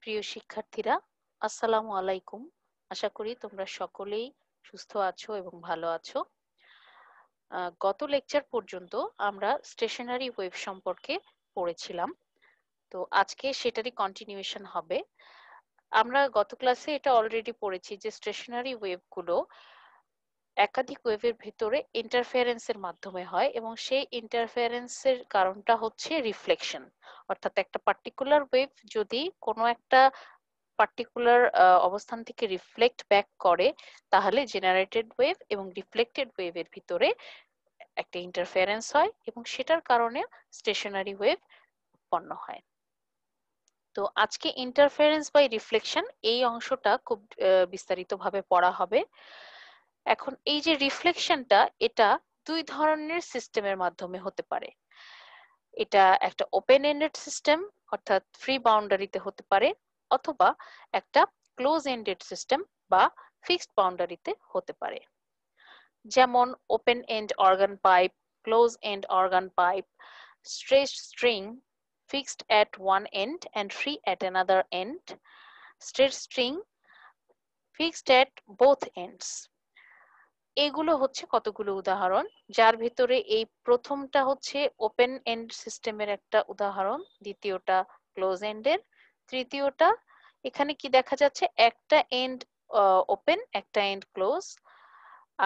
প্রিয় শিক্ষার্থীরা, আসসালামু আলাইকুম। আশা করি তোমরা সকলেই সুস্থ আছো এবং ভালো আছো। গত লেকচার পর্যন্ত আমরা স্টেশনারি ওয়েভ সম্পর্কে পড়েছিলাম। তো আজকে সেটারই কন্টিনিউয়েশন হবে। আমরা গত ক্লাসে এটা অলরেডি পড়েছি যে স্টেশনারি ওয়েভগুলো একাধিক ওয়েভের ভেতরে ইন্টারফারেন্সের মাধ্যমে হয় এবং সেই ইন্টারফারেন্সের কারণটা হচ্ছে রিফ্লেকশন। অর্থাৎ একটা পার্টিকুলার ওয়েভ যদি কোনো একটা পার্টিকুলার অবস্থান থেকে রিফ্লেক্ট ব্যাক করে, তাহলে জেনারেটেড ওয়েভ এবং রিফ্লেক্টেড ওয়েভের ভিতরে একটা ইন্টারফারেন্স হয় এবং সেটার কারণে স্টেশনারি ওয়েভ উৎপন্ন হয়। তো আজকে ইন্টারফারেন্স বাই রিফ্লেকশন এই অংশটা খুব বিস্তারিতভাবে পড়া হবে। এখন এই যে রিফ্লেকশনটা, এটা দুই ধরনের সিস্টেমের মাধ্যমে হতে পারে। এটা একটা ওপেন এন্ডেড সিস্টেম, অর্থাৎ ফ্রি বাউন্ডারিতে হতে পারে, অথবা একটা ক্লোজ এন্ডেড সিস্টেম বা ফিক্সড বাউন্ডারিতে হতে পারে। যেমন open end organ pipe, close end organ pipe, stretched string fixed at one end and free at another end, straight string fixed at both ends। এগুলো হচ্ছে কতগুলো উদাহরণ, যার ভিতরে এই প্রথমটা হচ্ছে ওপেন এন্ড সিস্টেমের একটা উদাহরণ, দ্বিতীয়টা ক্লোজ এন্ডের, তৃতীয়টা এখানে কি দেখা যাচ্ছে একটা এন্ড ওপেন একটা এন্ড ক্লোজ,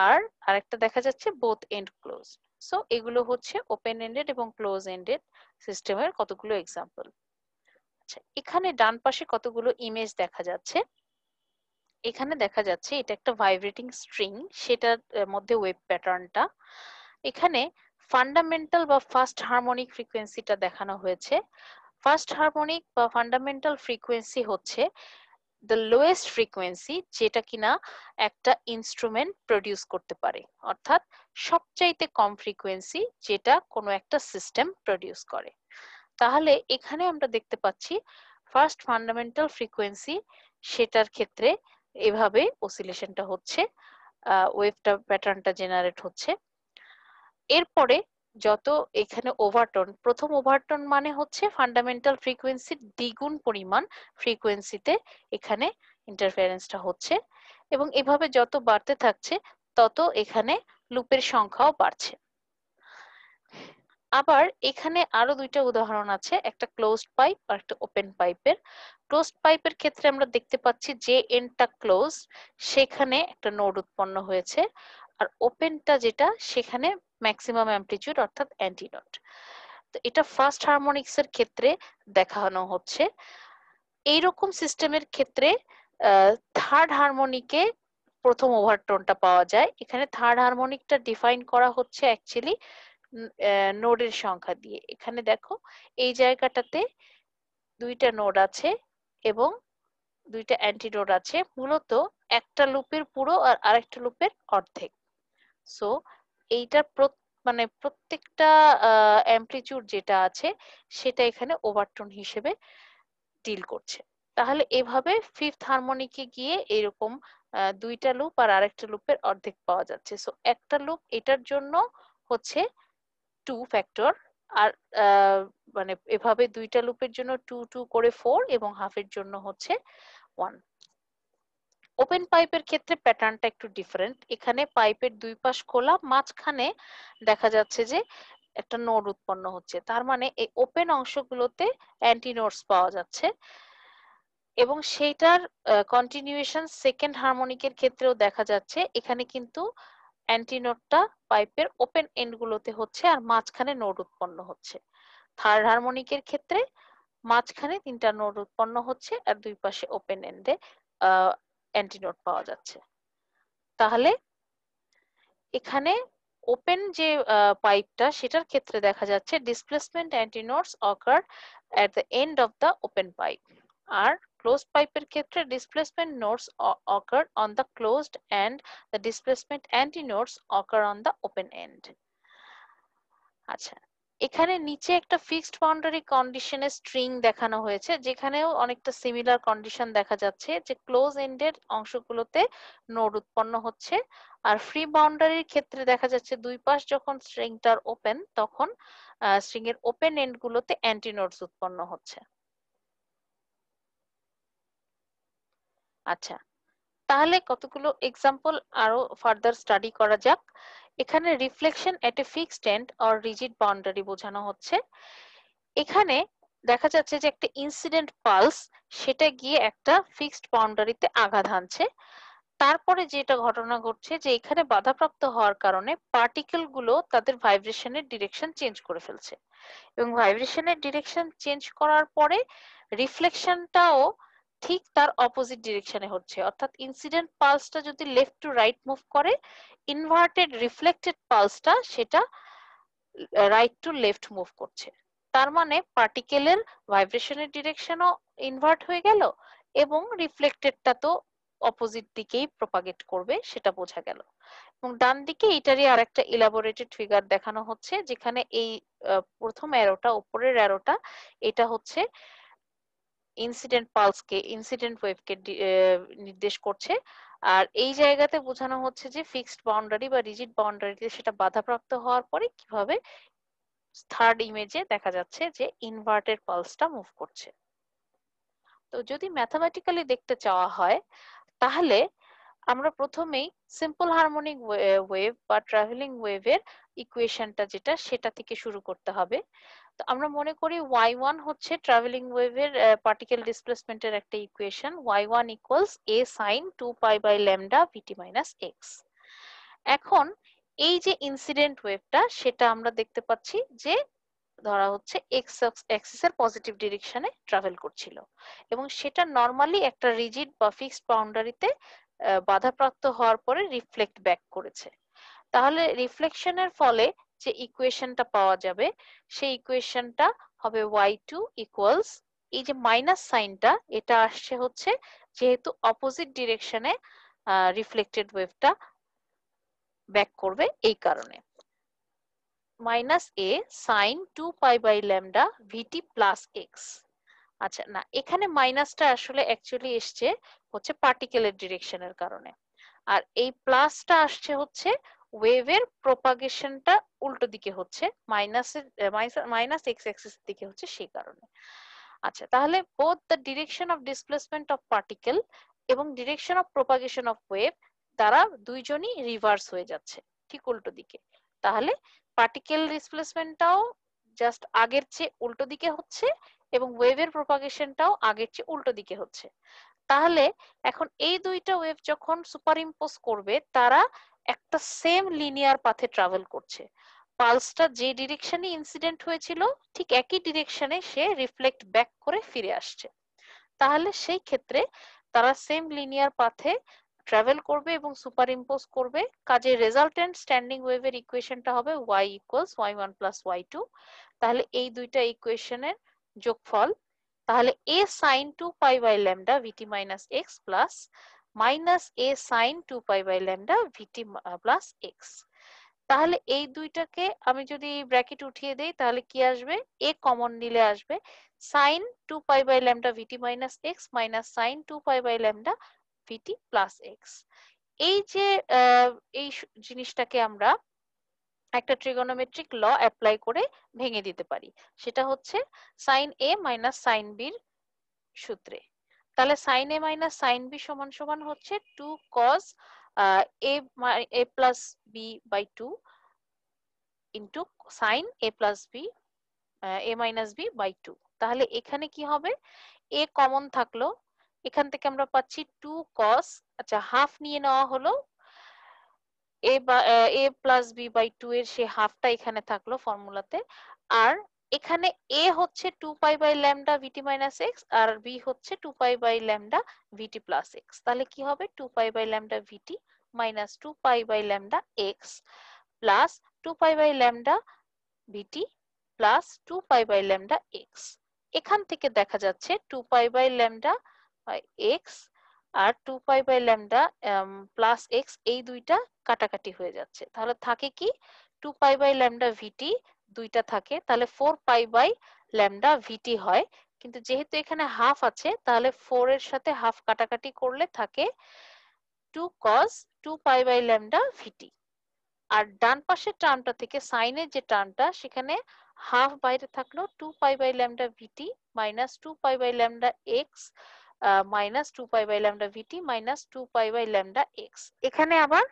আর আরেকটা দেখা যাচ্ছে বোথ এন্ড ক্লোজ। সো এগুলো হচ্ছে ওপেন এন্ডেড এবং ক্লোজ এন্ডেড সিস্টেমের কতগুলো এক্সাম্পল। আচ্ছা, এখানে ডান পাশে কতগুলো ইমেজ দেখা যাচ্ছে। এখানে দেখা যাচ্ছে এটা একটা ভাইব্রেটিং স্ট্রিং, সেটার মধ্যে ওয়েভ প্যাটার্নটা। এখানে ফান্ডামেন্টাল বা ফার্স্ট হারমোনিক ফ্রিকোয়েন্সিটা দেখানো হয়েছে। ফার্স্ট হারমোনিক বা ফান্ডামেন্টাল ফ্রিকোয়েন্সি হচ্ছে দ্য লোয়েস্ট ফ্রিকোয়েন্সি যেটা কিনা একটা ইনস্ট্রুমেন্ট প্রডিউস করতে পারে, অর্থাৎ সবচাইতে কম ফ্রিকোয়েন্সি যেটা কোনো একটা সিস্টেম প্রডিউস করে। তাহলে এখানে আমরা দেখতে পাচ্ছি ফার্স্ট ফান্ডামেন্টাল ফ্রিকোয়েন্সি, সেটার ক্ষেত্রে এভাবে অসিলেশনটা হচ্ছে, ওয়েভটা প্যাটার্নটা জেনারেট হচ্ছে। এরপরে যত এখানে ওভারটোন, প্রথম ওভারটোন মানে হচ্ছে ফান্ডামেন্টাল ফ্রিকোয়েন্সির দ্বিগুণ পরিমাণ ফ্রিকোয়েন্সিতে এখানে ইন্টারফারেন্সটা হচ্ছে, এবং এভাবে যত বাড়তে থাকছে তত এখানে লুপের সংখ্যাও বাড়ছে। আবার এখানে আরো দুইটা উদাহরণ আছে, একটা ক্লোজড পাইপ আর একটা ওপেন পাইপের। ক্লোজড পাইপের ক্ষেত্রে আমরা দেখতে পাচ্ছি যে এন্ডটা ক্লোজ সেখানে একটা নোড উৎপন্ন হয়েছে, আর ওপেনটা যেটা সেখানে ম্যাক্সিমাম অ্যামপ্লিটিউড অর্থাৎ অ্যান্টি নোড। তো এটা ফার্স্ট হারমোনিক্স এর ক্ষেত্রে দেখানো হচ্ছে। এইরকম সিস্টেমের ক্ষেত্রে থার্ড হারমোনিকে প্রথম ওভারটোনটা পাওয়া যায়। এখানে থার্ড হারমোনিকটা ডিফাইন করা হচ্ছে অ্যাকচুয়ালি নোডের সংখ্যা দিয়ে। এখানে দেখো এই জায়গাটাতে দুইটা নোড আছে এবং দুইটা অ্যান্টিনোড আছে, মূলত একটা লুপের পুরো আর আরেকটা লুপের অর্ধেক। সো এইটার মানে প্রত্যেকটা অ্যামপ্লিটিউড যেটা আছে সেটা এখানে ওভারটোন হিসেবে ডিল করছে। তাহলে এভাবে ফিফথ হারমোনিকে গিয়ে এরকম দুইটা লুপ আর আরেকটা লুপের অর্ধেক পাওয়া যাচ্ছে। সো একটা লুপ এটার জন্য হচ্ছে 2 ফ্যাক্টর, আর মানে এভাবে দুইটা লুপের জন্য 2 2 করে 4 এবং হাফের জন্য হচ্ছে 1। ওপেন পাইপের ক্ষেত্রে প্যাটার্নটা একটু ডিফারেন্ট। এখানে পাইপের দুই পাশ খোলা, মাঝখানে দেখা যাচ্ছে যে একটা নোড উৎপন্ন হচ্ছে, তার মানে এই ওপেন অংশগুলোতে অ্যান্টি নোডস পাওয়া যাচ্ছে, এবং সেইটার কন্টিনিউয়েশন সেকেন্ড হারমোনিকের ক্ষেত্রেও দেখা যাচ্ছে। এখানে কিন্তু অ্যান্টিনোডটা পাইপের ওপেন এন্ড গুলোতে হচ্ছে আর মাঝখানে নোড উৎপন্ন হচ্ছে। থার্ড হারমোনিকের ক্ষেত্রে মাঝখানে তিনটা নোড উৎপন্ন হচ্ছে আর দুই পাশে ওপেন এন্ডে অ্যান্টিনোড পাওয়া যাচ্ছে। তাহলে এখানে ওপেন যে পাইপটা সেটার ক্ষেত্রে দেখা যাচ্ছে displacement antinodes occur at the end of the open pipe, আর ক্লোজড পাইপের ক্ষেত্রে displacement nodes occur on the closed and the displacement antinodes occur on the open end। আচ্ছা, এখানে নিচে একটা ফিক্সড বাউন্ডারি কন্ডিশনের স্ট্রিং দেখানো হয়েছে, যেখানেও অনেকটা সিমিলার কন্ডিশন দেখা যাচ্ছে যে ক্লোজ এন্ডের অংশগুলোতে নোড উৎপন্ন হচ্ছে, আর ফ্রি বাউন্ডারির ক্ষেত্রে দেখা যাচ্ছে দুই পাশ যখন স্ট্রিংটার ওপেন তখন স্ট্রিং এর ওপেন এন্ড গুলোতে অ্যান্টিনোডস উৎপন্ন হচ্ছে। আচ্ছা, তাহলে কতগুলো এক্সাম্পল আরো ফার্দার স্টাডি করা যাক। এখানে reflection at a fixed end or rigid boundary বোঝানো হচ্ছে। এখানে দেখা যাচ্ছে যে একটা ইনসিডেন্ট পালস সেটা গিয়ে একটা ফিক্সড বাউন্ডারিতে আঘাত হানছে। তারপরে যেটা ঘটনা ঘটছে যে এখানে বাধাপ্রাপ্ত হওয়ার কারণে পার্টিকেল গুলো তাদের ভাইব্রেশনের ডিরেকশন চেঞ্জ করে ফেলছে, এবং ভাইব্রেশনের ডিরেকশন চেঞ্জ করার পরে রিফ্লেকশনটাও ঠিক তার অপোজিট ডিরেকশনে হচ্ছে। অর্থাৎ ইনসিডেন্ট পালসটা যদি লেফট টু রাইট মুভ করে, ইনভার্টেড রিফ্লেক্টেড পালসটা সেটা রাইট টু লেফট মুভ করছে। তার মানে পার্টিকেলের ভাইব্রেশনের ডিরেকশনও ইনভার্ট হয়ে গেল, এবং রিফ্লেক্টেডটা তো অপোজিট দিকেই প্রপাগেট করবে, সেটা বোঝা গেল। এবং ডান দিকে এটারই আর একটা ইলাবোরেটেড ফিগার দেখানো হচ্ছে, যেখানে এই প্রথম অ্যারোটা, উপরের অ্যারোটা, এটা হচ্ছে ইনসিডেন্ট পালসকে, ইনসিডেন্ট ওয়েভকে নির্দেশ করছে। আর এই জায়গাতে বোঝানো হচ্ছে যে ফিক্সড বাউন্ডারি বা রিজিড বাউন্ডারিতে সেটা বাধাপ্রাপ্ত হওয়ার পরে কিভাবে থার্ড ইমেজে দেখা যাচ্ছে যে ইনভার্টেড পালসটা মুভ করছে। তো যদি ম্যাথামেটিক্যালি দেখতে চাওয়া হয়, তাহলে আমরা প্রথমেই সিম্পল হারমোনিক ওয়েভ বা ট্রাভেলিং ওয়েভের ইকুয়েশনটা যেটা, সেটা থেকে শুরু করতে হবে। তো আমরা মনে করি y1 হচ্ছে ট্রাভেলিং ওয়েভের পার্টিকেল ডিসপ্লেসমেন্টের একটা equation, y1 equals a sin 2 pi by lambda vt minus x। এখন এই যে ইনসিডেন্ট ওয়েভটা, সেটা আমরা দেখতে পাচ্ছি যে ধরা হচ্ছে এক্স অ্যাক্সিস এর পজিটিভ ডিরেকশনে ট্রাভেল করছিল, এবং সেটা নরমালি একটা রিজিড বা ফিক্সড বাউন্ডারিতে বাধাপ্রাপ্ত হওয়ার পরে রিফ্লেক্ট ব্যাক করেছে। তাহলে রিফ্লেকশনের ফলে যে ইকুয়েশনটা পাওয়া যাবে, সেই ইকুয়েশনটা হবে y2 ইকুয়ালস, এই যে মাইনাস সাইনটা এটা আসছে হচ্ছে যেহেতু অপোজিট ডিরেকশনে রিফ্লেক্টেড ওয়েভটা ব্যাক করবে, এই কারণে minus a sine 2 pi by lambda vt plus x. আচ্ছা, না, এখানে মাইনাসটা আসলে অ্যাকচুয়ালি এসছে হচ্ছে পার্টিকেলের ডিরেকশনের কারণে, আর এই প্লাসটা আসছে হচ্ছে ওয়েভের প্রপাগেশনটা উল্টো দিকে হচ্ছে, মাইনাসের মাইনাস এক্স অ্যাক্সিস দিকে হচ্ছে, সেই কারণে। আচ্ছা, তাহলে both the direction of displacement of particle এবং direction of propagation of wave, তারা দুইজনই রিভার্স হয়ে যাচ্ছে, ঠিক উল্টো দিকে। তাহলে পার্টিকেল ডিসপ্লেসমেন্টটাও জাস্ট আগের চেয়ে উল্টো দিকে হচ্ছে, এবং ওয়েভের প্রপাগেশনটাও আগের চেয়ে উল্টো দিকে হচ্ছে। তাহলে এখন এই দুইটা ওয়েভ যখন সুপার ইম্পোজ করবে, তারা একটা সেম লিনিয়ার পাথে ট্রাভেল করছে। পালসটা যে ডিরেকশনে ইনসিডেন্ট হয়েছিল, ঠিক একই ডিরেকশনে সে রিফ্লেক্ট ব্যাক করে ফিরে আসছে। তাহলে সেই ক্ষেত্রে তারা সেম লিনিয়ার পাথে ট্রাভেল করবে এবং সুপার ইম্পোজ করবে। কাজে রেজাল্টেন্ট স্ট্যান্ডিং ওয়েভের ইকুয়েশনটা হবে y equals y1 plus y2। তাহলে এই দুইটা ইকুয়েশনের যোগফল, তাহলে a sin 2 pi by lambda vt minus x plus minus a sin 2 pi by lambda vt plus x। তাহলে এই দুইটাকে আমি যদি ব্র্যাকেট উঠিয়ে দেই, তাহলে কি আসবে, a কমন নিলে আসবে sin 2 pi by lambda vt minus x minus sin 2 pi by lambda vt plus x। এই যে এই জিনিসটাকে আমরা একটা ট্রিগোনোমেট্রিক ল অ্যাপ্লাই করে ভেঙে দিতে পারি, সেটা হচ্ছে sin a minus sin b এর সূত্রে। তাহলে sin a minus sin b সমান সমান হচ্ছে 2 cos a plus b by 2 into sin a plus b a minus b by 2। তাহলে এখানে কি হবে, a কমন থাকলো, এখান থেকে আমরা পাচ্ছি 2 cos, আচ্ছা হাফ নিয়ে নেওয়া হলো, a প্লাস বি বাই 2 এর সে হাফটা এখানে থাকলো ফর্মুলাতে। আর এখানে a হচ্ছে 2 pi by lambda vt minus x, আর b হচ্ছে 2 pi by lambda vt plus x. তাহলে কি হবে, 2 pi by lambda vt minus 2 pi by lambda x plus 2 pi by lambda vt plus 2 pi by lambda x. এখান থেকে দেখা যাচ্ছে 2 pi by lambda x আর 2 pi by lambda plus x, এই দুইটা কাটাকাটি হয়ে যাচ্ছে। তাহলে থাকে কি, 2 পাই বাই ল্যামডা ভিটি দুইটা থাকে, তাহলে 4 পাই বাই ল্যামডা ভিটি হয়। কিন্তু যেহেতু এখানে হাফ আছে, তাহলে 4 এর সাথে হাফ কাটাকাটি করলে থাকে 2 cos 2 পাই বাই ল্যামডা ভিটি। আর ডান পাশের টার্মটা থেকে সাইনের যে টার্মটা, সেখানে হাফ বাইরে থাকলো 2 pi by lambda vt minus 2 pi by lambda x minus 2 pi by lambda vt minus 2 pi by lambda x. এখানে আবার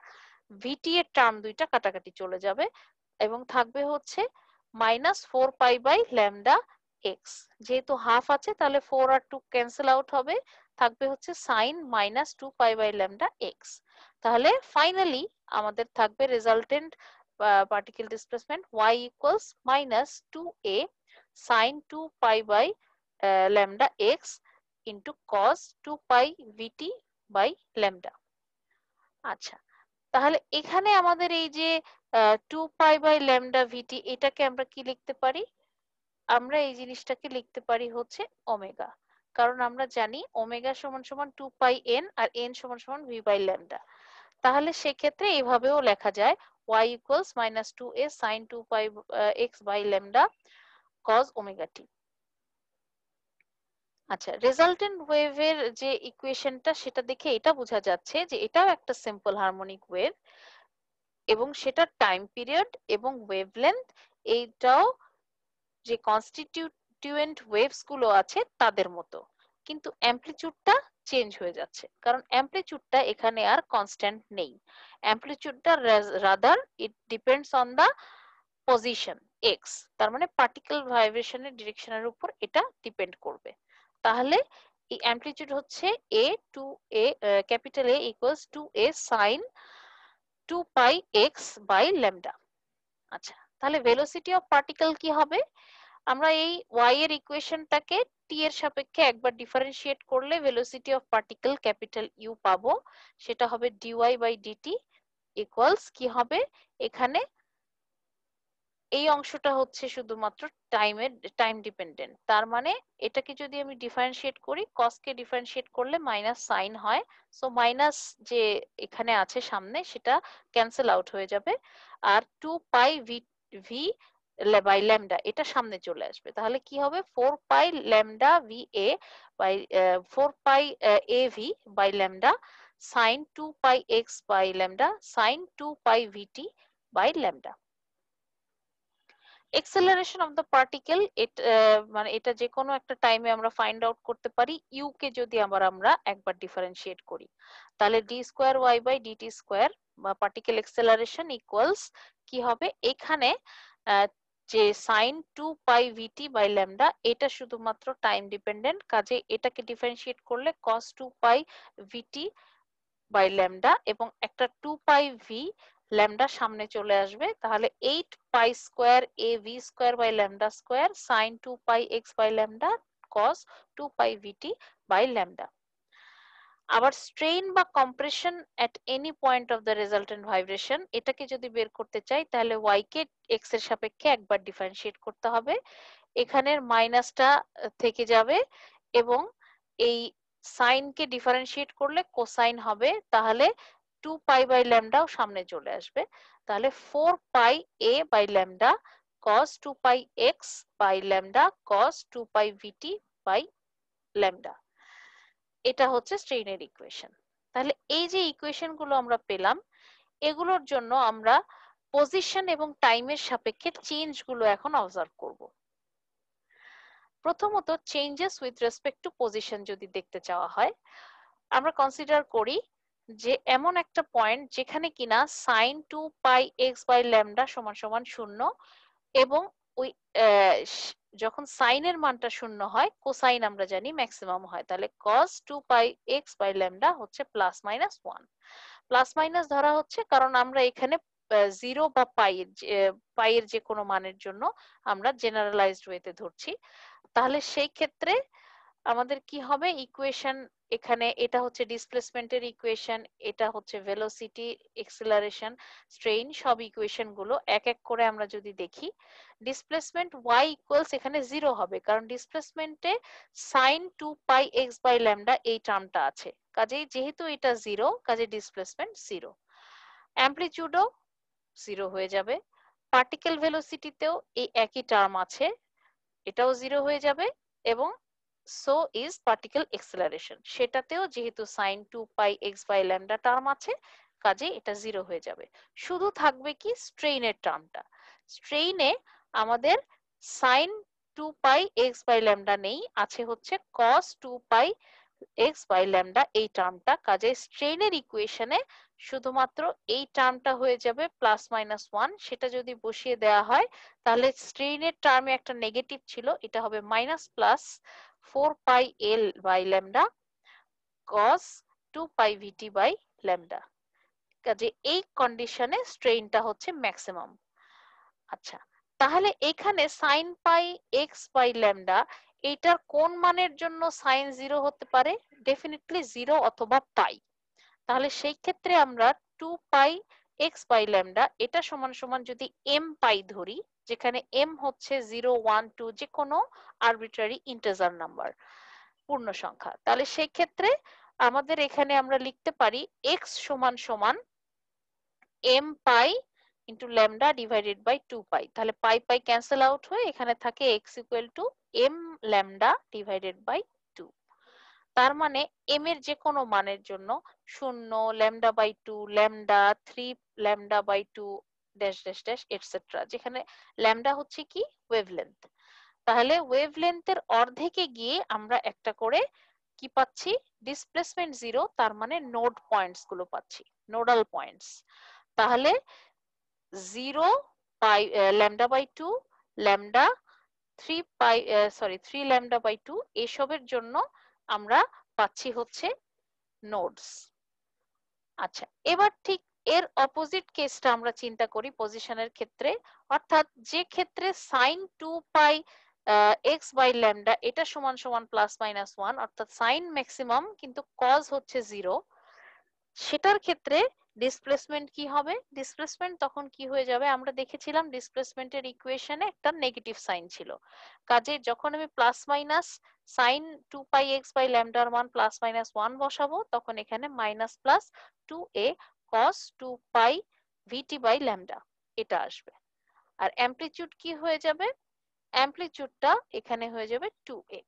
ভিটি এর টার্ম দুইটা কাটাকাটি চলে যাবে এবং থাকবে হচ্ছে minus 4 pi by lambda x. যেহেতু হাফ আছে তাহলে 4 আর 2 ক্যান্সেল আউট হবে, থাকবে হচ্ছে sign minus 2 pi by lambda x. তাহলে ফাইনালি আমাদের থাকবে resultant particle displacement y equals minus 2a sine 2 pi by lambda x into cos 2 pi VT by lambda. আচ্ছা, তাহলে এখানে আমাদের এই যে 2 পাই বাই ল্যামডা ভিটি, এটাকে আমরা কি লিখতে পারি? আমরা এই জিনিসটাকে লিখতে পারি হচ্ছে ওমেগা, কারণ আমরা জানি ওমেগা সমান সমান 2 পাই এন আর এন সমান সমান ভি বাই ল্যামডা। তাহলে সেক্ষেত্রে এভাবেও লেখা যায় y equals minus 2a sine 2 pi x by lambda cos omega t. আচ্ছা, রেজাল্টেন্ট ওয়েভের যে ইকুয়েশনটা সেটা দেখে এটা বোঝা যাচ্ছে যে এটাও একটা সিম্পল হারমোনিক ওয়েভ এবং সেটা টাইম পিরিয়ড এবং ওয়েভলেন্থ এইটাও যে কনস্টিটিউয়েন্ট ওয়েভস গুলো আছে তাদের মতো, কিন্তু অ্যামপ্লিচিউডটা চেঞ্জ হয়ে যাচ্ছে কারণ অ্যামপ্লিচিউডটা এখানে আর কনস্ট্যান্ট নেই। অ্যামপ্লিচিউডটা rather it depends on the position x, তার মানে পার্টিকেল ভাইব্রেশনের ডিরেকশনের উপর এটা ডিপেন্ড করবে। তাহলে এই অ্যামপ্লিচিউড হচ্ছে A two A capital A equals two A sine 2 pi x by lambda. আচ্ছা, তাহলে ভেলোসিটি অফ পার্টিকেল কি হবে? আমরা এই y এর ইকুয়েশনটাকে t এর সাপেক্ষে একবার ডিফারেন্সিয়েট করলে velocity of particle capital you পাবো, সেটা হবে dy বাই ডিটি ইকুয়ালস কি হবে? এখানে এই অংশটা হচ্ছে শুধুমাত্র টাইম ডিপেন্ডেন্ট, তার মানে এটাকে যদি আমি ডিফারেন্সিয়েট করি, কস কে ডিফারেন্সিয়েট করলে মাইনাস সাইন হয়, সো মাইনাস যে এখানে আছে সামনে সেটা ক্যান্সেল আউট হয়ে যাবে, আর 2 পাই ভি বাই ল্যামডা এটা সামনে চলে আসবে। তাহলে কি হবে? 4 pi lambda v A by 4 pi A v by lambda sine 2 pi x by lambda sine 2 pi VT by lambda. Acceleration of the particle, মানে এটা যে কোনো একটা টাইমে আমরা ফাইন্ড আউট করতে পারি ইউ কে যদি আবার আমরা একবার ডিফারেন্সিয়েট করি, তাহলে D square Y by DT square বা পার্টিকেল এক্সেলারেশন ইকুয়ালস কি হবে? এখানে যে sign 2 pi VT by lambda এটা শুধুমাত্র টাইম ডিপেন্ডেন্ট, কাজে এটাকে ডিফারেন্সিয়েট করলে কস 2 পাই ভিটি বাই ল্যামডা এবং একটা 2 পাই ভি ল্যামডা সামনে চলে আসবে, তাহলে 8 পাই square A V square by lambda square sine 2 pi x by lambda cos 2 pi VT by lambda. আবার স্ট্রেইন বা compression at any point of the resultant vibration, এটাকে যদি বের করতে চাই তাহলে ওয়াই কে এক্স এর সাপেক্ষে একবার ডিফারেন্সিয়েট করতে হবে, এখানের মাইনাসটা থেকে যাবে এবং এই সাইন কে ডিফারেন্সিয়েট করলে কোসাইন হবে, তাহলে 2 পাই বাই ল্যামডাও সামনে চলে আসবে, তাহলে 4 pi A by lambda cos 2 pi x by lambda cos 2 pi VT by lambda. এটা হচ্ছে স্ট্রেইনের ইকুয়েশন। তাহলে এই যে ইকুয়েশন গুলো আমরা পেলাম, এগুলোর জন্য আমরা পজিশন এবং টাইমের সাপেক্ষে চেঞ্জ গুলো এখন অবজার্ভ করব। প্রথমত changes with respect to position যদি দেখতে চাওয়া হয়, আমরা কনসিডার করি যে এমন একটা পয়েন্ট যেখানে কিনা sign 2 pi x by lambda সমান সমান 0 এবং ওই যখন সাইনের মানটা 0 হয় কোসাইন আমরা জানি ম্যাক্সিমাম হয়, তাহলে cos 2 pi x by lambda হচ্ছে প্লাস মাইনাস 1। প্লাস মাইনাস ধরা হচ্ছে কারণ আমরা এখানে 0 বা পাইয়ের যে কোনো মানের জন্য আমরা জেনারেলাইজড ওয়েতে ধরছি। তাহলে সেই ক্ষেত্রে আমাদের কি হবে? ইকুয়েশন এখানে এটা হচ্ছে ডিসপ্লেসমেন্টের ইকুয়েশন, এটা হচ্ছে ভেলোসিটি, এক্সেলারেশন, স্ট্রেইন, সব ইকুয়েশন গুলো এক এক করে আমরা যদি দেখি, ডিসপ্লেসমেন্ট y ইকুয়ালস এখানে 0 হবে কারণ ডিসপ্লেসমেন্টে sine 2 pi x by lambda এই টার্মটা আছে, কাজেই যেহেতু এটা 0 কাজে ডিসপ্লেসমেন্ট 0। অ্যামপ্লিটিউডও 0 হয়ে যাবে। পার্টিকেল ভেলোসিটিতেও এই একই টার্ম আছে, এটাও 0 হয়ে যাবে এবং সো ইজ পার্টিকেল এক্সেলারেশন, সেটাতেও যেহেতু sign 2 pi x by lambda term আছে কাজে এটা 0 হয়ে যাবে। শুধু থাকবে কি স্ট্রেইনের টার্মটা। স্ট্রেইনে আমাদের sign 2 pi x by lambda নেই, আছে হচ্ছে কস 2 পাই এক্স বাই ল্যামডা এই টার্মটা, কাজে স্ট্রেইনের ইকুয়েশনে শুধুমাত্র এই টার্মটা হয়ে যাবে প্লাস মাইনাস ওয়ান। সেটা যদি বসিয়ে দেওয়া হয় তাহলে স্ট্রেইনের টার্মে একটা নেগেটিভ ছিল, এটা হবে minus plus 4 pi L by lambda cos 2 pi VT by lambda. কাজে এই কন্ডিশনে স্ট্রেইনটা হচ্ছে ম্যাক্সিমাম। আচ্ছা, তাহলে এখানে sine pi x by lambda এইটার কোন মানের জন্য সাইন জিরো হতে পারে? ডেফিনেটলি জিরো অথবা পাই। তাহলে সেই ক্ষেত্রে আমরা 2 পাই এক্স বাই ল্যামডা এটা সমান সমান যদি এম পাই ধরি, যেখানে এম হচ্ছে 0 1 2 যে কোনো আরবিট্রারি ইন্টিজার নাম্বার, পূর্ণ সংখ্যা, তাহলে সেই ক্ষেত্রে আমাদের এখানে আমরা লিখতে পারি এক্স সমান সমান M pi into lambda divided by 2 পাই। তাহলে পাই পাই ক্যান্সেল আউট হয়ে এখানে থাকে x equal to M lambda divided by 2। তার মানে এম এর যে কোনো মানের জন্য 0, lambda by 2, lambda 3, lambda by 2 dash dash dash etcetera, যেখানে ল্যামডা হচ্ছে কি ওয়েভলেন্থ। তাহলে ওয়েভলেন্থের অর্ধেকে গিয়ে আমরা একটা করে কি পাচ্ছি? ডিসপ্লেসমেন্ট জিরো, তার মানে নোড পয়েন্টস গুলো পাচ্ছি, নোডাল পয়েন্টস। তাহলে 0 pi lambda by 2, lambda 3 pi, sorry 3 lambda by 2 এসবের জন্য আমরা পাচ্ছি হচ্ছে নোডস। আচ্ছা, এবার ঠিক এর অপোজিট কেসটা আমরা চিন্তা করি পজিশনের ক্ষেত্রে, অর্থাৎ যে ক্ষেত্রে sign 2 pi x by lambda এটা সমান সমান প্লাস মাইনাস ওয়ান, অর্থাৎ সাইন ম্যাক্সিমাম কিন্তু কজ হচ্ছে জিরো, সেটার ক্ষেত্রে ডিসপ্লেসমেন্ট কি হবে? ডিসপ্লেসমেন্ট তখন কি হয়ে যাবে? আমরা দেখেছিলাম ডিসপ্লেসমেন্টের ইকুয়েশনে একটা নেগেটিভ সাইন ছিল, কাজে যখন আমি plus minus sine 2 pi x by ল্যামডার মান প্লাস মাইনাস ওয়ান বসাবো, তখন এখানে minus plus 2a cos 2 pi VT by lambda এটা আসবে। আর অ্যামপ্লিটিউড কি হয়ে যাবে? অ্যামপ্লিটিউডটা এখানে হয়ে যাবে 2a।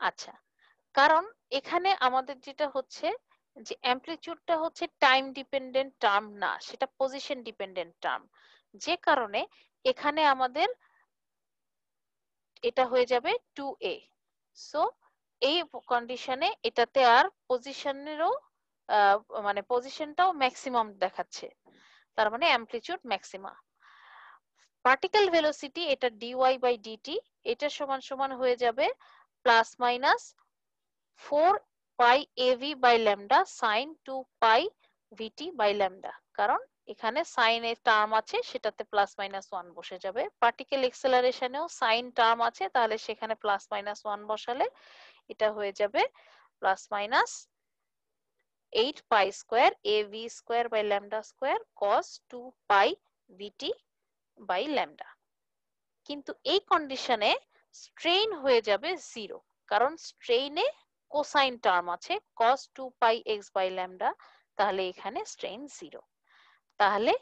আচ্ছা, কারণ এখানে আমাদের যেটা হচ্ছে যে অ্যামপ্লিটিউডটা হচ্ছে টাইম ডিপেন্ডেন্ট টার্ম না, সেটা পজিশন ডিপেন্ডেন্ট টার্ম, যে কারণে এখানে আমাদের এটা হয়ে যাবে 2a। সো এই কন্ডিশনে এটাতে আর পজিশনেরও মানে পজিশনটাও ম্যাক্সিমাম দেখাচ্ছে, তার মানে অ্যামপ্লিটিউড ম্যাক্সিমা। পার্টিকেল ভেলোসিটি এটা ডিওয়াই বাই ডিটি এটা সমান সমান হয়ে যাবে প্লাস মাইনাস 4 পাই AV/ল্যামডা sine 2 pi VT by lambda, কারণ এখানে সাইন এর টার্ম আছে সেটাতে প্লাস মাইনাস ওয়ান বসে যাবে। পার্টিকেল এক্সেলারেশনেও সাইন টার্ম আছে, তাহলে সেখানে প্লাস মাইনাস ওয়ান বসালে এটা হয়ে যাবে plus minus 8 pi square AV square by lambda square cos 2 pi VT by lambda. কিন্তু এই কন্ডিশনে স্ট্রেইন হয়ে যাবে জিরো, কারণ স্ট্রেইনে কোসাইন টার্ম আছে cos 2 pi x by lambda, তাহলে এখানে স্ট্রেইন জিরো। তাহলে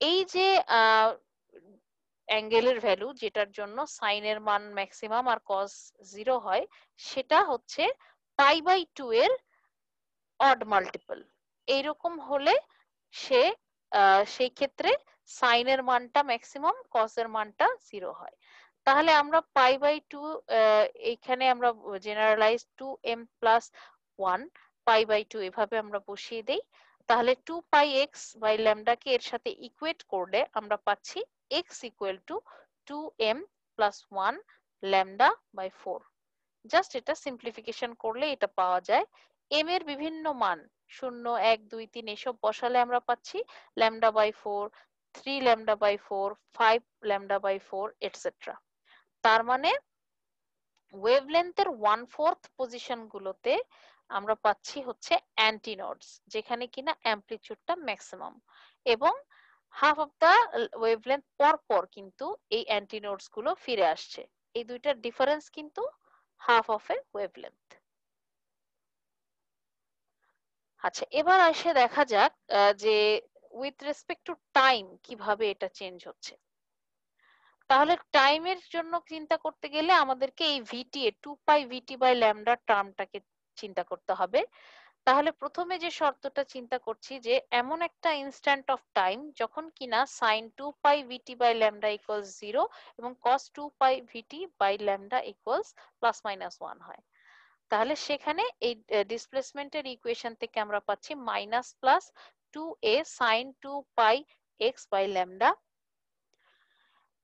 এই যে অ্যাঙ্গেলের ভ্যালু যেটার জন্য সাইনের মান ম্যাক্সিমাম আর cos জিরো হয়, সেটা হচ্ছে পাই/2 এর অড মাল্টিপল। এইরকম হলে সে সেই ক্ষেত্রে সাইনের মানটা ম্যাক্সিমাম, cos এর মানটা জিরো হয়। তাহলে আমরা পাই/2 এইখানে আমরা জেনারেলাইজ 2m+1 পাই/2 এভাবে আমরা বসিয়ে দেই। তাহলে 2 পাই x/ল্যামডাকে এর সাথে ইকুয়েট করলে আমরা পাচ্ছি x ইকুয়াল টু 2m+1 ল্যামডা/4। জাস্ট এটা সিম্পলিফিকেশন করলে এটা পাওয়া যায়। এম এর বিভিন্ন মান 0 1 2 3 এসব বসালে আমরা পাচ্ছি ল্যামডা/4, 3 ল্যামডা/4, 5 ল্যামডা/4 এটসেট্রা। তার মানে ওয়েভলেন্থের 1/4 পজিশন গুলোতে আমরা পাচ্ছি হচ্ছে অ্যান্টিনোডস, যেখানে কিনা অ্যামপ্লিটিউডটা ম্যাক্সিমাম, এবং হাফ অফ দা ওয়েভলেন্থ পর পর কিন্তু এই অ্যান্টিনোডস গুলো ফিরে আসছে। এই দুইটার ডিফারেন্স কিন্তু হাফ অফ এ ওয়েভলেন্থ। আচ্ছা, এবার এসে দেখা যাক যে উইথ রেসপেক্ট টু টাইম কিভাবে এটা চেঞ্জ হচ্ছে। তাহলে টাইমের জন্য চিন্তা করতে গেলে আমাদেরকে এই ভিটি 2 পাই ভিটি বাই ল্যামডা টার্মটাকে চিন্তা করতে হবে। তাহলে প্রথমে যে শর্তটা চিন্তা করছি যে এমন একটা ইনস্ট্যান্ট অফ টাইম যখন কিনা sin 2 pi vt by lambda equals 0 এবং cos 2 pi vt by lambda equals plus minus 1 হয়। তাহলে সেখানে এই ডিসপ্লেসমেন্টের ইকুয়েশন থেকে আমরা পাচ্ছি minus plus 2a sin 2 pi x by lambda।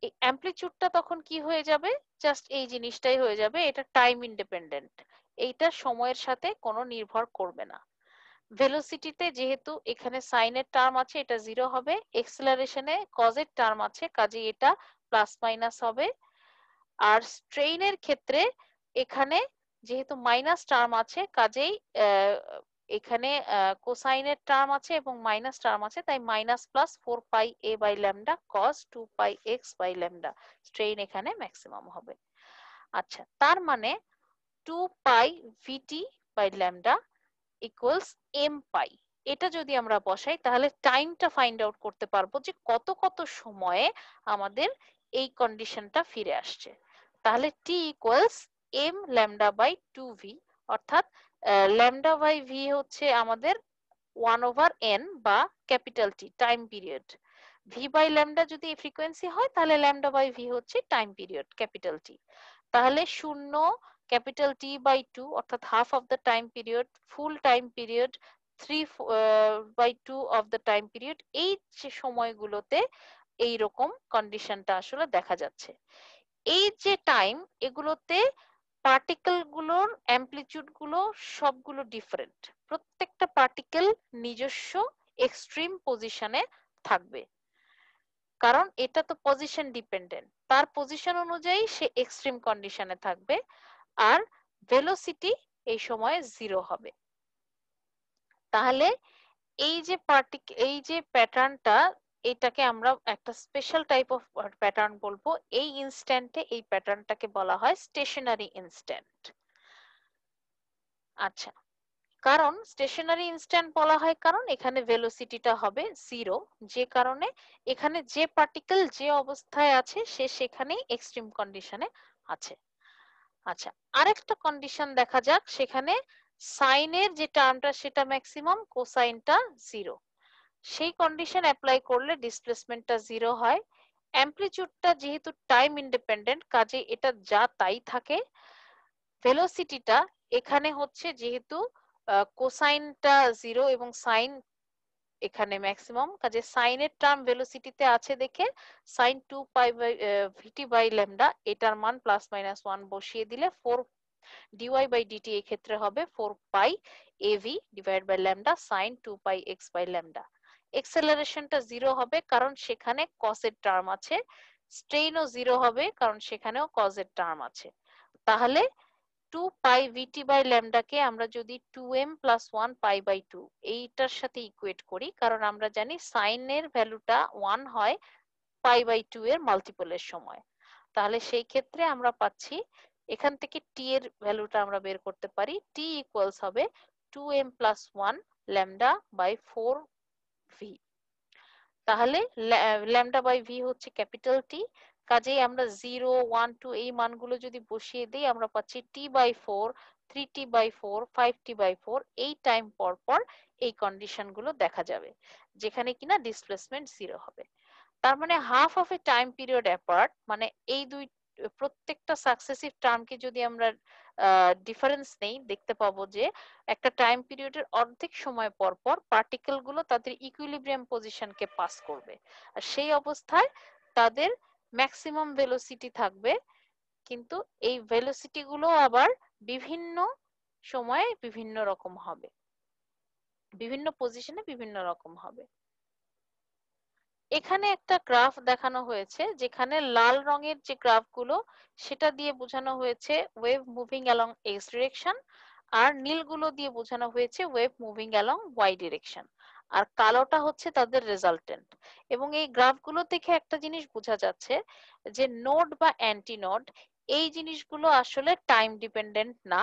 এই অ্যামপ্লিচিউডটা তখন কি হয়ে যাবে, জাস্ট এই জিনিসটাই হয়ে যাবে, এটা টাইম ইন্ডিপেন্ডেন্ট, এইটা সময়ের সাথে কোনো নির্ভর করবে না। ভেলোসিটিতে যেহেতু এখানে সাইনের টার্ম আছে এটা জিরো হবে, এক্সেলারেশনে কজের টার্ম আছে কাজে এটা প্লাস মাইনাস হবে, আর স্ট্রেইনের ক্ষেত্রে এখানে যেহেতু মাইনাস টার্ম আছে কাজেই এখানে কোসাইনের টার্ম আছে এবং মাইনাস টার্ম আছে, তাই minus plus 4 pi A by lambda cos 2 pi x by lambda, strain এখানে ম্যাক্সিমাম হবে। আচ্ছা, তার মানে 2 pi VT by lambda equals M পাই, এটা যদি আমরা বসাই তাহলে টাইমটা ফাইন্ড আউট করতে পারবো যে কত কত সময়ে আমাদের এই কন্ডিশনটা ফিরে আসছে। তাহলে T equals m lambda by 2v, অর্থাৎ ল্যামডা বাই ভি হচ্ছে আমাদের 1/n বা capital T time period, v by lambda যদি ফ্রিকোয়েন্সি হয় তাহলে ল্যামডা বাই ভি হচ্ছে টাইম পিরিয়ড ক্যাপিটাল টি। তাহলে 0 ক্যাপিটাল টি বাই 2 অর্থাৎ half of the time period, full time period 3/2 of the time period, এই যে সময়গুলোতে এইরকম কন্ডিশনটা আসলে দেখা যাচ্ছে। এই যে টাইম, এগুলোতে পার্টিকেল গুলোর অ্যামপ্লিটিউড গুলো সবগুলো ডিফারেন্ট, প্রত্যেকটা পার্টিকেল নিজস্ব এক্সট্রিম পজিশনে থাকবে, কারণ এটা তো পজিশন ডিপেন্ডেন্ট, তার পজিশন অনুযায়ী সে এক্সট্রিম কন্ডিশনে থাকবে, আর ভেলোসিটি এই সময় জিরো হবে। তাহলে এই যে প্যাটার্নটা, এটাকে আমরা একটা স্পেশাল টাইপ অফ প্যাটার্ন বলবো, এই ইনস্ট্যান্টে এই প্যাটার্নটাকে বলা হয় স্টেশনারি ইনস্ট্যান্ট। আচ্ছা, কারণ স্টেশনারি ইনস্ট্যান্ট বলা হয় কারণ এখানে ভেলোসিটিটা হবে জিরো, যে কারণে এখানে যে পার্টিকেল যে অবস্থায় আছে সে সেখানেই এক্সট্রিম কন্ডিশনে আছে। আচ্ছা, আরেকটা কন্ডিশন দেখা যাক, সেখানে সাইনের যে টার্মটা সেটা ম্যাক্সিমাম, কোসাইনটা জিরো, সেই কন্ডিশন অ্যাপ্লাই করলে ডিসপ্লেসমেন্টটা জিরো হয়। অ্যামপ্লিটিউডটা যেহেতু টাইম ইন্ডিপেন্ডেন্ট কাজে এটা যা তাই থাকে। ভেলোসিটিটা এখানে হচ্ছে যেহেতু কোসাইনটা জিরো এবং সাইন এখানে ম্যাক্সিমাম, কাজে সাইনের টার্ম ভেলোসিটিতে আছে দেখে sign 2 pi by VT by lambda এটার মান প্লাস মাইনাস 1 বসিয়ে দিলে 4 ডিওয়াই বাই ডিটি এই ক্ষেত্রে হবে 4 pi AV divide by lambda sine 2 pi x by lambda. এক্সেলারেশনটা জিরো হবে কারণ সেখানে কসের টার্ম আছে, স্ট্রেইনও জিরো হবে কারণ সেখানেও কজের টার্ম আছে। তাহলে 2 পাই ভিটি বাই ল্যামডাকে আমরা যদি 2m প্লাস 1 পাই বাই 2 এইটার সাথে ইকুয়েট করি, কারণ আমরা জানি সাইনের ভ্যালুটা 1 হয় পাই বাই 2 এর মাল্টিপলের সময়, তাহলে সেই ক্ষেত্রে আমরা পাচ্ছি এখান থেকে টি এর ভ্যালুটা আমরা বের করতে পারি, টি ইকুয়ালস হবে 2m plus 1 lambda by 4 V. তাহলে ল্যামডা বাই ভি হচ্ছে ক্যাপিটাল টি, কাজেই আমরা 0 1 2 এই মানগুলো যদি বসিয়ে দিই আমরা পাচ্ছি টি by 4, 3t by 4, 5t by 4, এই টাইম পর পর এই কন্ডিশন গুলো দেখা যাবে যেখানে কিনা ডিসপ্লেসমেন্ট জিরো হবে। তার মানে half of A time period apart, মানে এই দুই প্রত্যেকটা সাকসেসিভ টার্মকে যদি আমরা ডিফারেন্স নেই দেখতে পাবো যে একটা টাইম পিরিয়ডের অর্ধেক সময় পর পর পার্টিকেল গুলো তাদের ইকুইলিব্রিয়াম পজিশনকে পাস করবে, আর সেই অবস্থায় তাদের ম্যাক্সিমাম ভেলোসিটি থাকবে, কিন্তু এই ভেলোসিটি গুলো আবার বিভিন্ন সময়ে বিভিন্ন রকম হবে, বিভিন্ন পজিশনে বিভিন্ন রকম হবে। এখানে একটা গ্রাফ দেখানো হয়েছে যেখানে লাল রঙের যে গ্রাফগুলো সেটা দিয়ে বোঝানো হয়েছে wave moving along x direction, আর নীলগুলো দিয়ে বোঝানো হয়েছে wave moving along y direction, আর কালোটা হচ্ছে তাদের রেজাল্টেন্ট। এবং এই গ্রাফগুলো থেকে একটা জিনিস বোঝা যাচ্ছে যে নোড বা অ্যান্টি নোড এই জিনিসগুলো আসলে টাইম ডিপেন্ডেন্ট না,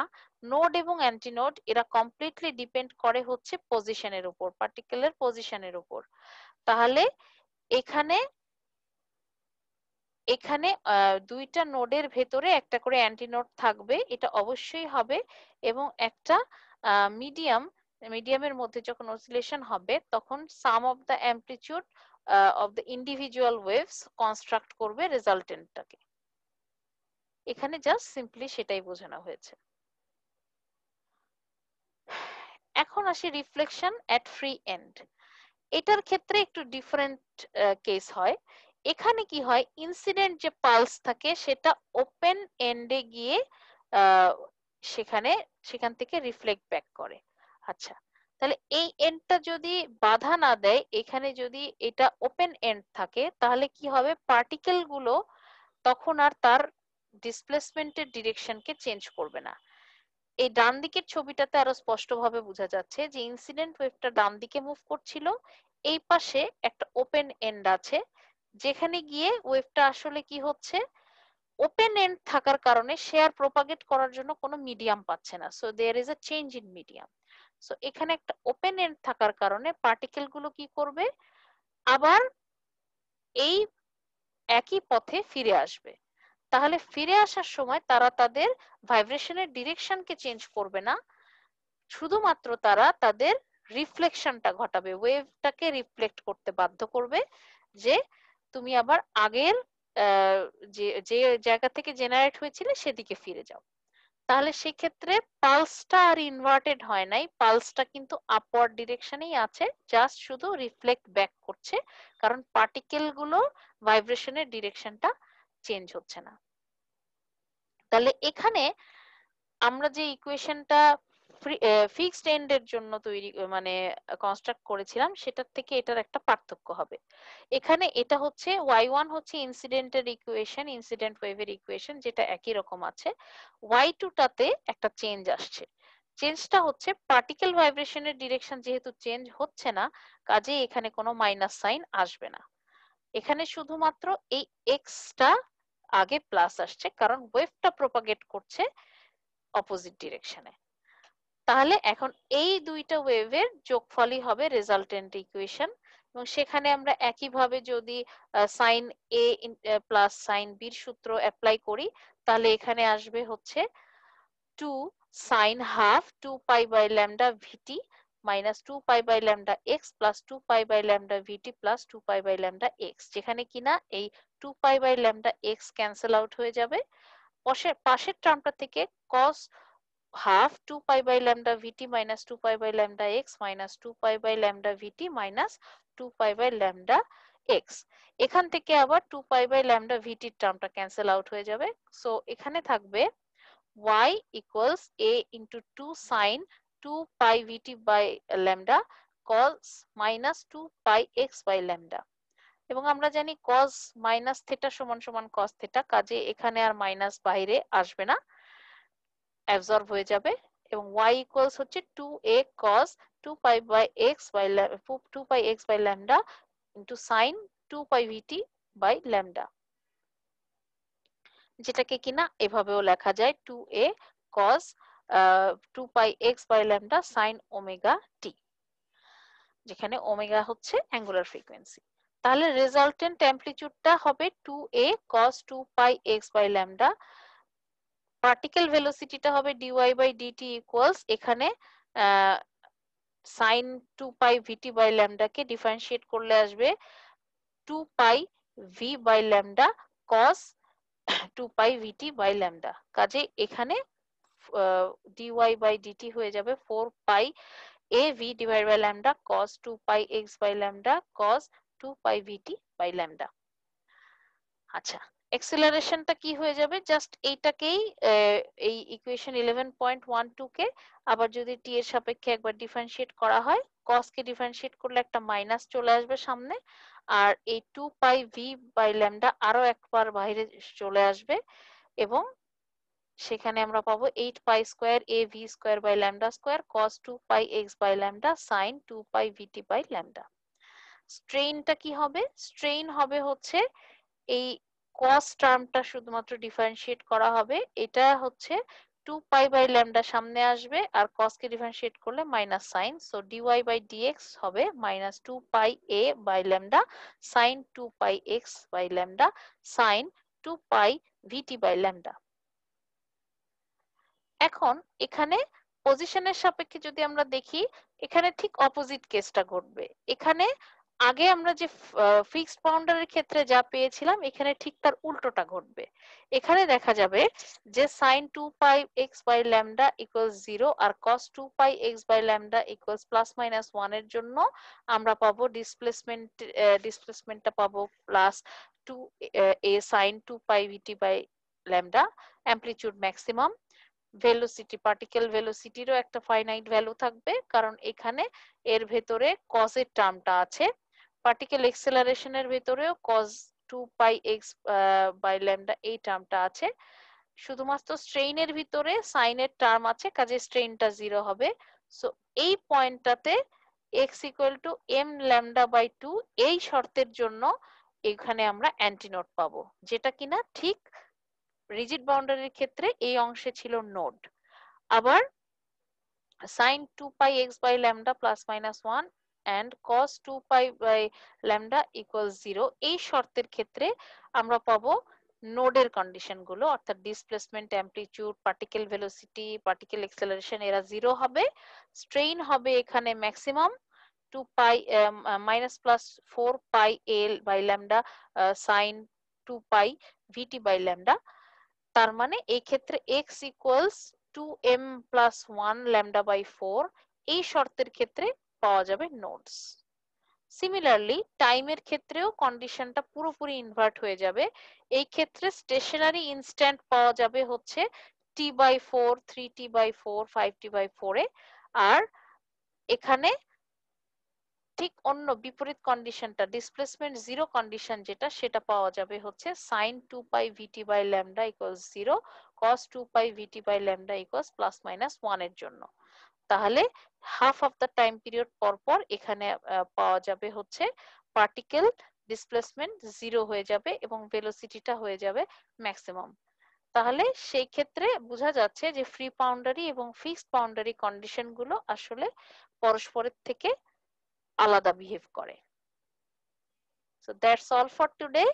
নোড এবং অ্যান্টি নোড এরা কমপ্লিটলি ডিপেন্ড করে হচ্ছে পজিশনের উপর, পার্টিকেলের পজিশনের উপর। তাহলে এখানে এখানে দুইটা নোডের ভেতরে একটা করে অ্যান্টি নোড থাকবে, এটা অবশ্যই হবে, এবং একটা মিডিয়াম মিডিয়ামের মধ্যে যখন অসিলেশন হবে তখন sum of the amplitude of the individual waves construct করবে রেজাল্টেন্টটাকে। এখানে জাস্ট সিম্পলি সেটাই বোঝানো হয়েছে। এখন আসি রিফ্লেকশন এট ফ্রি এন্ড। এটার ক্ষেত্রে একটু ডিফারেন্ট কেস হয়। এখানে কি হয়, ইনসিডেন্ট যে পালস থাকে সেটা ওপেন এন্ডে গিয়ে সেখান থেকে রিফ্লেক্ট ব্যাক করে। আচ্ছা, তাহলে এই এন্ডটা যদি বাধা না দেয়, এখানে যদি এটা ওপেন এন্ড থাকে, তাহলে কি হবে, পার্টিকেল গুলো তখন আর তার ডিসপ্লেসমেন্টের ডিরেকশনকে চেঞ্জ করবে না। এই ডান দিকের ছবিটাতে আরো স্পষ্টভাবে বোঝা যাচ্ছে যে ইনসিডেন্ট ওয়েভটা ডান দিকে মুভ করছিল, এই পাশে একটা ওপেন এন্ড আছে, যেখানে গিয়ে ওয়েভটা আসলে কি হচ্ছে, ওপেন এন্ড থাকার কারণে সে আর প্রপাগেট করার জন্য কোনো মিডিয়াম পাচ্ছে না। So there is a change in medium. So এখানে একটা ওপেন এন্ড থাকার কারণে পার্টিকেল গুলো কি করবে, আবার এই একই পথে ফিরে আসবে। তাহলে ফিরে আসার সময় তারা তাদের ভাইব্রেশনের ডিরেকশনকে চেঞ্জ করবে না, শুধুমাত্র তারা তাদের রিফ্লেকশনটা ঘটাবে, ওয়েভটাকে রিফ্লেক্ট করতে বাধ্য করবে, যে তুমি আবার আগের যে যে জায়গা থেকে জেনারেট হয়েছিল সেদিকে ফিরে যাও। তাহলে সেক্ষেত্রে পালসটা আর ইনভার্টেড হয় নাই, পালসটা কিন্তু আপওয়ার্ড ডিরেকশনেই আছে, জাস্ট শুধু রিফ্লেক্ট ব্যাক করছে, কারণ পার্টিকেল গুলো ভাইব্রেশনের ডিরেকশনটা চেঞ্জ হচ্ছে না। তাহলে এখানে আমরা যে ইকুয়েশনটা ফিক্সড এন্ডের জন্য তৈরি মানে কনস্ট্রাক্ট করেছিলাম, সেটার থেকে এটার একটা পার্থক্য হবে। এখানে এটা হচ্ছে y1 হচ্ছে ইনসিডেন্টের ইকুয়েশন, ইনসিডেন্ট ওয়েভের ইকুয়েশন, যেটা একই রকম আছে। y2 টাতে একটা চেঞ্জ আসছে। চেঞ্জটা হচ্ছে পার্টিকেল ভাইব্রেশনের ডিরেকশন যেহেতু চেঞ্জ হচ্ছে না, কাজেই এখানে কোনো মাইনাস সাইন আসবে না। এখানে শুধুমাত্র এই এক্সটা আগে প্লাস আসছে, কারণ ওয়েভটা প্রপাগেট করছে অপোজিট ডিরেকশনে। তাহলে এখন এই দুইটা ওয়েভের যোগফলই হবে রেজাল্টেন্ট ইকুয়েশন। এবং সেখানে আমরা একইভাবে যদি সাইন এ প্লাস সাইন বির সূত্র অ্যাপ্লাই করি, তাহলে এখানে আসবে হচ্ছে 2 sign half 2 pi by lambda vt minus 2 pi by lambda x plus 2 pi by lambda vt plus 2 pi by lambda x, যেখানে কিনা এই 2 pi by lambda x cancel out হয়ে যাবে। পাশের টার্মটা থেকে cos half 2 pi by lambda vt minus 2 pi by lambda x minus 2 pi by lambda vt minus 2 pi by lambda x, এখান থেকে আবার 2 pi by lambda vt টার্মটা cancel out হয়ে যাবে। সো এখানে থাকবে y equals a into 2 sin 2 pi vt by lambda cos minus 2 pi x by lambda। এবং আমরা জানি cos মাইনাস থেটা সমান সমান cos থেটা, কাজে এখানে আর মাইনাস বাইরে আসবে না, অ্যাবজর্ব হয়ে যাবে। এবং y ইকুয়ালস হচ্ছে 2a cos 2 pi by x by 2 pi x by lambda into sin 2 pi vt by lambda, যেটাকে কিনা এভাবেও লেখা যায় 2a cos 2 pi x by lambda sin omega t, যেখানে ওমেগা হচ্ছে অ্যাঙ্গুলার ফ্রিকোয়েন্সি। তাহলে রেজাল্টেন্ট অ্যামপ্লিটিউডটা হবে 2a cos 2 pi x by lambda, particle ভেলোসিটিটা হবে dy বাই dt ইকুয়ালস, এখানে sine 2 pi VT by lambda কে ডিফারেন্সিয়েট করলে আসবে 2 pi v by lambda cos 2 pi VT by lambda, কাজে এখানে dy বাই dt হয়ে যাবে 4 pi a v divide by lambda cos 2 pi x by lambda cos 2 pi VT by lambda. আচ্ছা, এক্সেলারেশনটা কি হয়ে যাবে, জাস্ট এইটাকেই এই ইকুয়েশন 11.12 কে আবার যদি টি এর সাপেক্ষে একবার ডিফারেন্সিয়েট করা হয়, cos কে ডিফারেন্সিয়েট করলে একটা মাইনাস চলে আসবে সামনে, আর এই 2 পাই ভি বাই ল্যামডা আরো একবার বাইরে চলে আসবে, এবং সেখানে আমরা পাবো 8 pi square a v square by lambda square cos 2 pi x by lambda sin 2 pi vt by lambda. স্ট্রেইনটা কি হবে, স্ট্রেইন হবে হচ্ছে এই cos টার্মটা শুধুমাত্র ডিফারেন্সিয়েট করা হবে, এটা হচ্ছে 2 পাই বাই ল্যামডা সামনে আসবে, আর cos কে ডিফারেন্সিয়েট করলে minus sign, so dy by dx হবে minus 2 pi a by lambda sin 2 pi x by lambda sin 2 pi vt by lambda. এখন এখানে পজিশনের সাপেক্ষে যদি আমরা দেখি, এখানে ঠিক অপোজিট কেসটা ঘটবে। এখানে আগে আমরা যে ফিক্সড বাউন্ডারির ক্ষেত্রে যা পেয়েছিলাম, এখানে ঠিক তার উল্টোটা ঘটবে। এখানে দেখা যাবে যে sin 2 pi x by lambda equals 0 R cos 2 pi x by lambda equals plus minus 1 এর জন্য আমরা পাবো ডিসপ্লেসমেন্টটা পাবো plus 2 a sin 2 pi vt by lambda, amplitude maximum, velocity, particle ভেলোসিটিরও একটা ফাইনাইট ভ্যালু থাকবে, কারণ এখানে এর ভেতরে কজ এর টার্মটা আছে। পার্টিকেল এক্সেলারেশনের ভেতরেও cos 2 pi x by lambda এই টার্মটা আছে। শুধুমাত্র স্ট্রেইনের ভিতরে সাইনের টার্ম আছে, কাজে স্ট্রেইনটা 0 হবে। সো এই পয়েন্টটাতে x equal two m lambda by 2 এই শর্তের জন্য এখানে আমরা অ্যান্টিনোড পাবো, যেটা কিনা ঠিক রিজিড বাউন্ডারির ক্ষেত্রে এই অংশে ছিল নোড। আবার sin 2 pi x by lambda plus minus 1 and cos 2 pi by lambda equals 0 এই শর্তের ক্ষেত্রে আমরা পাবো নোডের কন্ডিশন গুলো, অর্থাৎ displacement, amplitude, particle velocity, particle acceleration এরা 0 হবে। স্ট্রেইন হবে এখানে maximum 2 pi minus plus 4 pi l by lambda sin 2 pi vt by lambda। তার মানে এই ক্ষেত্রে x equals 2m plus 1 lambda by 4 এই শর্তের ক্ষেত্রে পাওয়া যাবে নোডস। সিমিলারলি টাইমের ক্ষেত্রেও কন্ডিশনটা পুরোপুরি ইনভার্ট হয়ে যাবে। এই ক্ষেত্রে স্টেশনারি ইনস্ট্যান্ট পাওয়া যাবে হচ্ছে t/4, 3t/4, 5t/4 এ। আর এখানে ঠিক অন্য বিপরীত কন্ডিশনটা, ডিসপ্লেসমেন্ট 0 কন্ডিশন যেটা, সেটা পাওয়া যাবে হচ্ছে sin 2 pi vt by lambda equals 0, cos 2 pi vt by lambda equals plus minus 1 এর জন্য। তাহলে half of the time period পর পর এখানে পাওয়া যাবে হচ্ছে পার্টিকেল ডিসপ্লেসমেন্ট 0 হয়ে যাবে এবং ভেলোসিটিটা হয়ে যাবে ম্যাক্সিমাম। তাহলে সেই ক্ষেত্রে বোঝা যাচ্ছে যে ফ্রি বাউন্ডারি এবং ফিক্সড বাউন্ডারি কন্ডিশন গুলো আসলে পরস্পরের থেকে আলাদা বিহেভ করে। So that's all for today.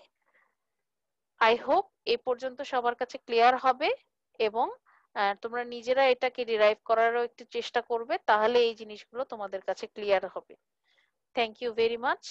I hope এ পর্যন্ত সবার কাছে ক্লিয়ার হবে এবং তোমরা নিজেরা এটাকে ডিরাইভ করারও একটু চেষ্টা করবে, তাহলে এই জিনিসগুলো তোমাদের কাছে ক্লিয়ার হবে। Thank you very much.